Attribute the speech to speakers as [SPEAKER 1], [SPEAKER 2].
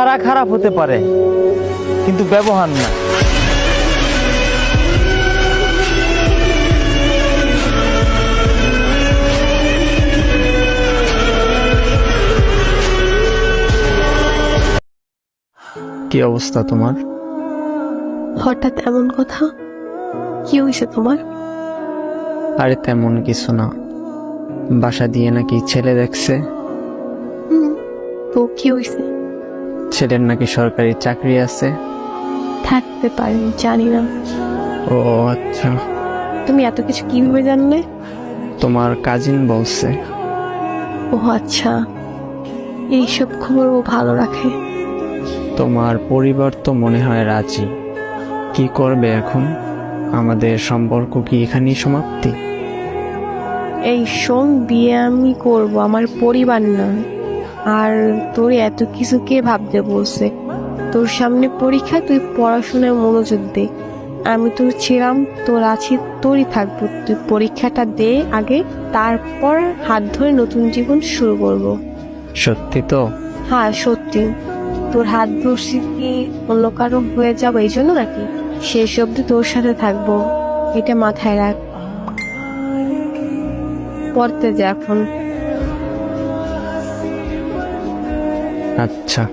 [SPEAKER 1] চেহারা খারাপ হতে পারে, কিন্তু ব্যবহার না। কি অবস্থা তোমার?
[SPEAKER 2] হঠাৎ এমন কথা? কি হয়েছে তোমার?
[SPEAKER 3] আরে তেমন কিছু না, বাসা দিয়ে নাকি ছেলে দেখছে।
[SPEAKER 2] তো কি হয়েছে?
[SPEAKER 3] ছেলের নাকি সরকারি চাকরি আছে।
[SPEAKER 2] থাকতে পারে, জানি না।
[SPEAKER 3] ও আচ্ছা,
[SPEAKER 2] তুমি এত কিছু কিভাবে জানলে?
[SPEAKER 3] তোমার কাজিন বলছে।
[SPEAKER 2] ও আচ্ছা, এইসব খবর ও ভালো রাখে।
[SPEAKER 3] তোমার পরিবার তো মনে হয় রাজি। কি করবে এখন? আমাদের সম্পর্ক কি এখানেই সমাপ্তি?
[SPEAKER 2] এই শোন, বিয়ে আমি করব, আমার পরিবার না। আর তোর এত কিছু কে ভাবতে বলছে? তোর সামনে পরীক্ষা, তুই পড়াশোনায় মনোযোগ দে। আমি তোর ছিলাম, তোর আছি, তোরই থাকবো। তুই পরীক্ষাটা দে আগে, তারপর হাত ধরে নতুন জীবন শুরু করব।
[SPEAKER 3] সত্যি তো?
[SPEAKER 2] হ্যাঁ সত্যি। তোর হাত ধরছি কি অন্য কারো হয়ে যাবো এই জন্য নাকি? শেষ অব্দি তোর সাথে থাকবো, এটা মাথায় রাখ। পড়তে যা এখন।
[SPEAKER 3] আচ্ছা।